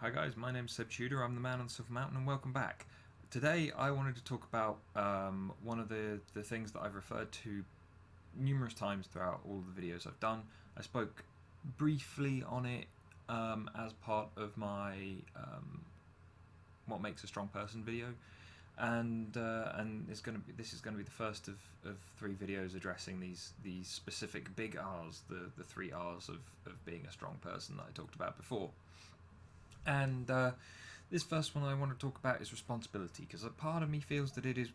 Hi guys, my name's Seb Tudor, I'm the man on the Silver Mountain, and welcome back. Today I wanted to talk about one of the things that I've referred to numerous times throughout all of the videos I've done. I spoke briefly on it as part of my What Makes a Strong Person video, and this is going to be the first of three videos addressing these specific big R's, the three R's of being a strong person that I talked about before. And this first one I want to talk about is responsibility, because a part of me feels that it is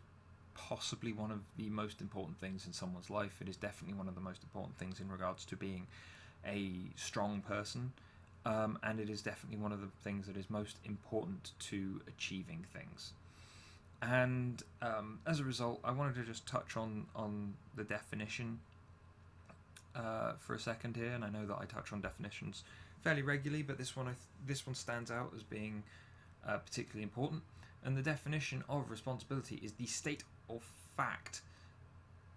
possibly one of the most important things in someone's life. It is definitely one of the most important things in regards to being a strong person, and it is definitely one of the things that is most important to achieving things. And as a result, I wanted to just touch on the definition for a second here, and I know that I touch on definitions fairly regularly, but this one stands out as being particularly important. And the definition of responsibility is the state or fact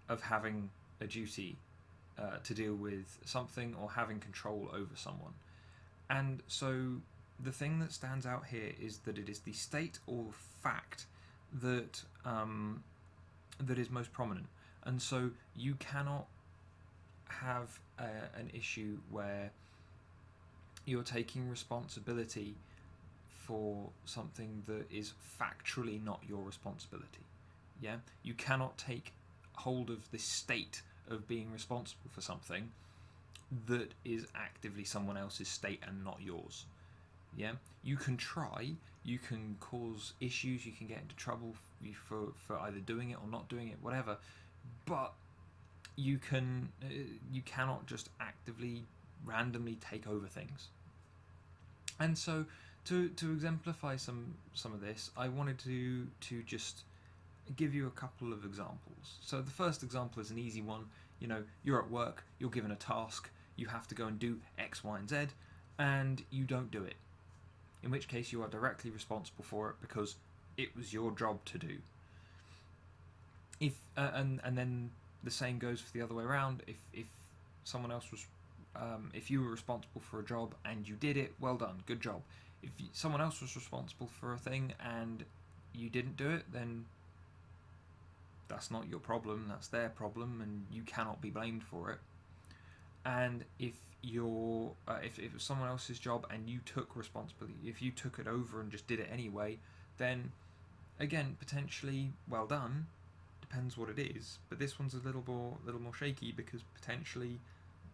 of having a duty to deal with something or having control over someone. And so the thing that stands out here is that it is the state or fact that that is most prominent. And so you cannot have an issue where you're taking responsibility for something that is factually not your responsibility. Yeah, you cannot take hold of the state of being responsible for something that is actively someone else's state and not yours. Yeah, you can try, you can cause issues, you can get into trouble for either doing it or not doing it, whatever, but you cannot just actively randomly take over things. And so to exemplify some of this, I wanted to just give you a couple of examples. So the first example is an easy one. You know, you're at work, you're given a task, you have to go and do X, Y, and Z, and you don't do it. In which case you are directly responsible for it because it was your job to do. If and then the same goes for the other way around. If someone else was if you were responsible for a job and you did it, well done, good job. If someone else was responsible for a thing and you didn't do it, then that's not your problem, that's their problem, and you cannot be blamed for it. And if if it was someone else's job and you took responsibility, if you took it over and just did it anyway, then again, potentially well done, depends what it is. But this one's a little more shaky, because potentially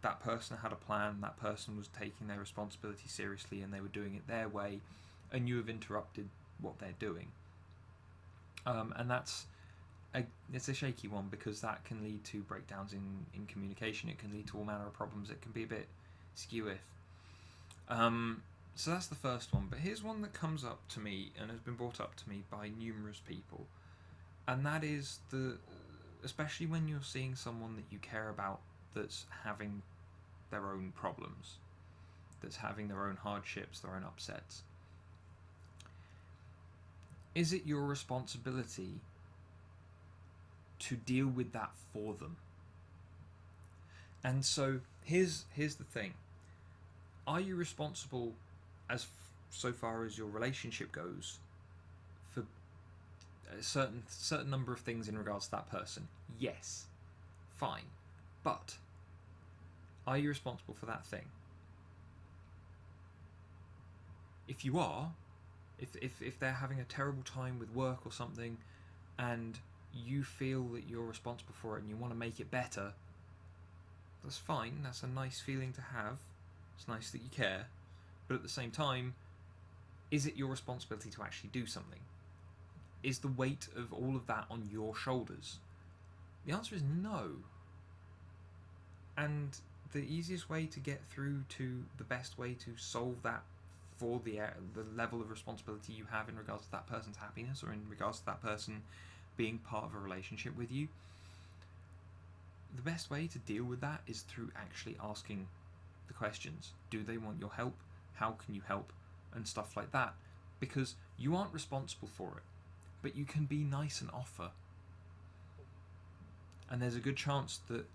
that person had a plan, that person was taking their responsibility seriously and they were doing it their way, and you have interrupted what they're doing. And it's a shaky one, because that can lead to breakdowns in communication. It can lead to all manner of problems. It can be a bit skew-if. So that's the first one. But here's one that comes up to me and has been brought up to me by numerous people, and that is especially when you're seeing someone that you care about that's having their own problems, that's having their own hardships, their own upsets. Is it your responsibility to deal with that for them? And so here's the thing. Are you responsible so far as your relationship goes for a certain number of things in regards to that person? Yes. Fine. But are you responsible for that thing? If you are, if they're having a terrible time with work or something, and you feel that you're responsible for it and you want to make it better, that's fine. That's a nice feeling to have. It's nice that you care. But at the same time, is it your responsibility to actually do something? Is the weight of all of that on your shoulders? The answer is no. And the easiest way to get through to the best way to solve that for the level of responsibility you have in regards to that person's happiness, or in regards to that person being part of a relationship with you, the best way to deal with that is through actually asking the questions. Do they want your help? How can you help? And stuff like that. Because you aren't responsible for it, but you can be nice and offer. And there's a good chance that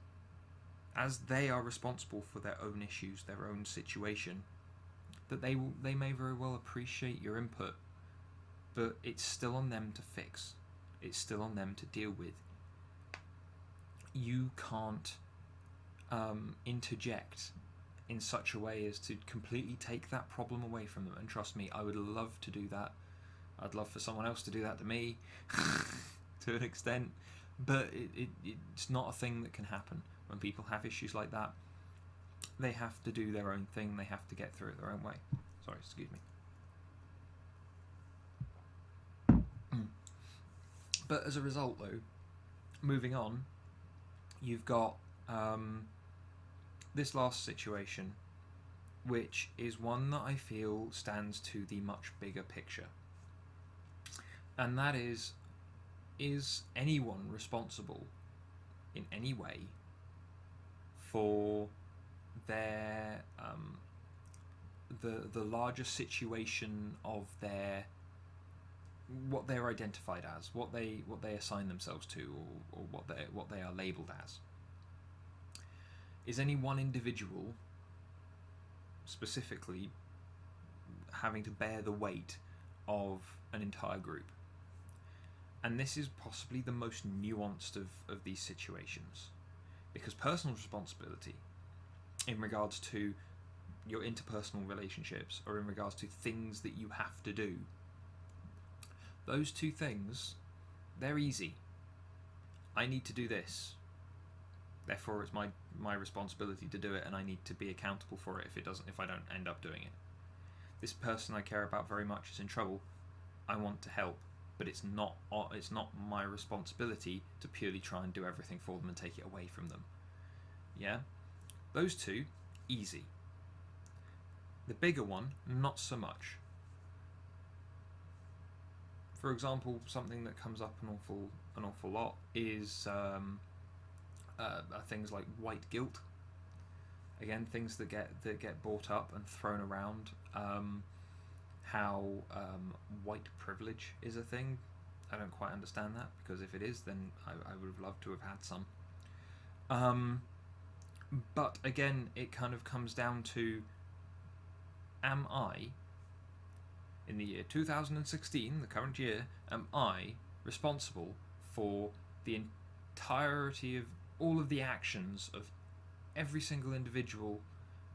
as they are responsible for their own issues, their own situation, that they may very well appreciate your input, but it's still on them to fix. It's still on them to deal with. You can't interject in such a way as to completely take that problem away from them. And trust me, I would love to do that. I'd love for someone else to do that to me to an extent, but it's not a thing that can happen. When people have issues like that, they have to do their own thing. They have to get through it their own way. Sorry, excuse me. But as a result, though, moving on, you've got this last situation, which is one that I feel stands to the much bigger picture. And that is anyone responsible in any way for their the larger situation of their what they're identified as, what they assign themselves to, or what they are labelled as? Is any one individual specifically having to bear the weight of an entire group? And this is possibly the most nuanced of these situations, because personal responsibility in regards to your interpersonal relationships, or in regards to things that you have to do, those two things, they're easy. I need to do this, therefore it's my responsibility to do it, and I need to be accountable for it if I don't end up doing it. This person I care about very much is in trouble. I want to help, but it's not my responsibility to purely try and do everything for them and take it away from them. Yeah? Those two, easy. The bigger one, not so much. For example, something that comes up an awful lot is things like white guilt. Again, things that get brought up and thrown around. How white privilege is a thing. I don't quite understand that, because if it is, then I would have loved to have had some. But again, it kind of comes down to, am I, in the year 2016, the current year, am I responsible for the entirety of all of the actions of every single individual,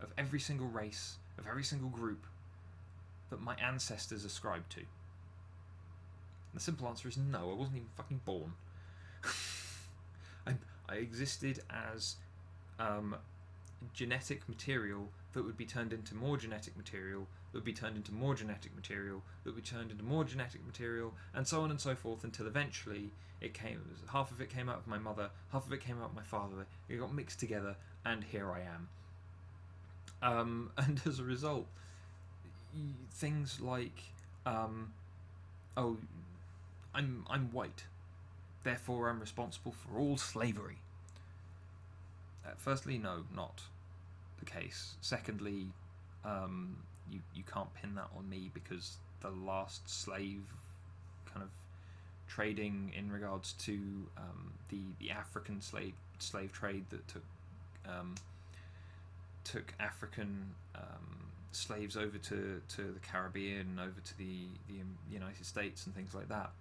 of every single race, of every single group that my ancestors ascribed to? The simple answer is no. I wasn't even fucking born. I existed as genetic material that would be turned into more genetic material, that would be turned into more genetic material, that would be turned into more genetic material, and so on and so forth, until eventually half of it came out of my mother, half of it came out of my father, it got mixed together, and here I am. And as a result, things like, I'm white, therefore I'm responsible for all slavery. Firstly, no, not the case. Secondly, you can't pin that on me, because the last slave kind of trading in regards to the African slave trade that took African slaves over to the Caribbean, over to the United States and things like that.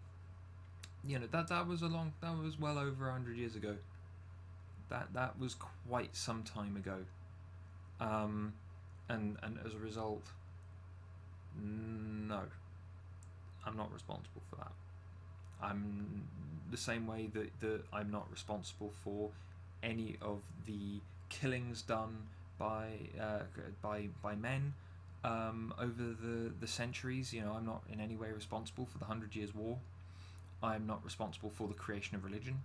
That was well over 100 years ago. That was quite some time ago. And as a result, no, I'm not responsible for that. I'm the same way that I'm not responsible for any of the killings done by men over the centuries. I'm not in any way responsible for the 100 Years' War. I'm not responsible for the creation of religion.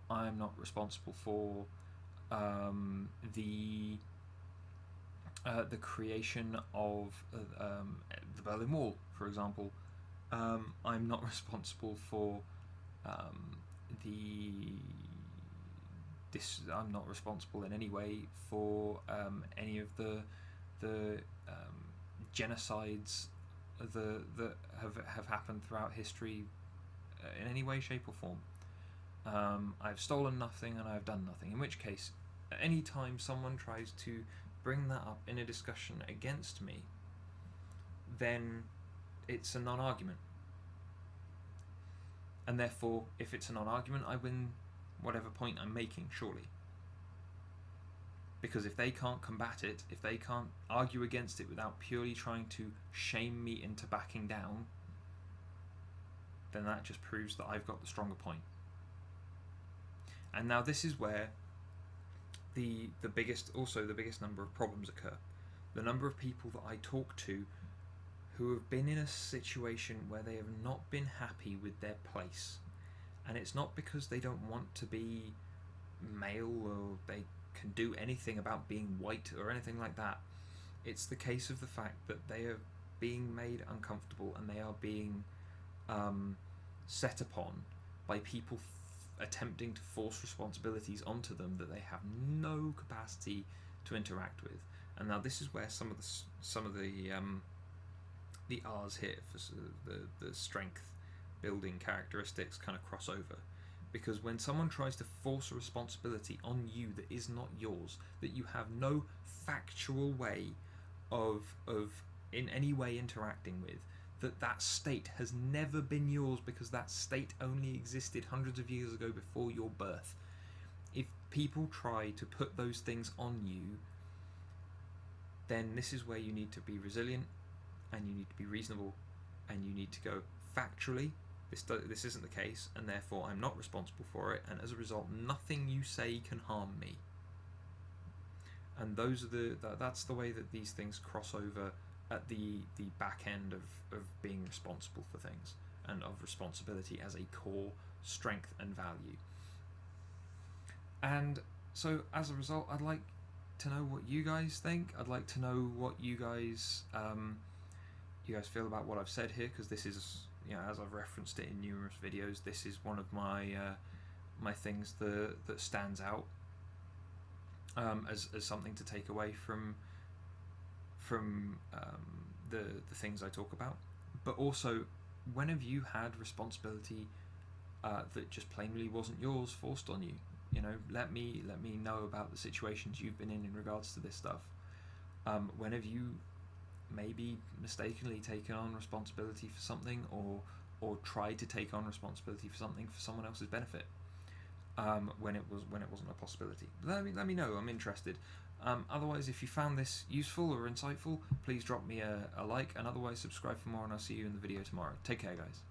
I'm not responsible for the creation of the Berlin Wall, for example. I'm not responsible for I'm not responsible in any way for any of the genocides that have happened throughout history in any way, shape, or form. I've stolen nothing and I've done nothing. In which case, any time someone tries to bring that up in a discussion against me, then it's a non-argument. And therefore, if it's a non-argument, I win whatever point I'm making, surely. Because if they can't combat it, if they can't argue against it without purely trying to shame me into backing down, then that just proves that I've got the stronger point. And now this is where the biggest number of problems occur. The number of people that I talk to who have been in a situation where they have not been happy with their place. And it's not because they don't want to be male or they can do anything about being white or anything like that. It's the case of the fact that they are being made uncomfortable and they are being set upon by people attempting to force responsibilities onto them that they have no capacity to interact with. And now this is where some of the R's here for the strength building characteristics kind of cross over. Because when someone tries to force a responsibility on you that is not yours, that you have no factual way of in any way interacting with, that state has never been yours because that state only existed hundreds of years ago before your birth. If people try to put those things on you, then this is where you need to be resilient and you need to be reasonable and you need to go factually, this isn't the case, and therefore I'm not responsible for it, and as a result nothing you say can harm me. And that's the way that these things cross over at the back end of being responsible for things and of responsibility as a core strength and value. And so as a result, I'd like to know what you guys think. I'd like to know what you guys feel about what I've said here, because this is, as I've referenced it in numerous videos, this is one of my my things that stands out as something to take away from the things I talk about. But also, when have you had responsibility that just plainly wasn't yours forced on you? Let me know about the situations you've been in regards to this stuff. When have you maybe mistakenly taken on responsibility for something, or tried to take on responsibility for something for someone else's benefit, when it wasn't a possibility? Let me know. I'm interested. Otherwise, if you found this useful or insightful, please drop me a like, and otherwise subscribe for more, and I'll see you in the video tomorrow. Take care, guys.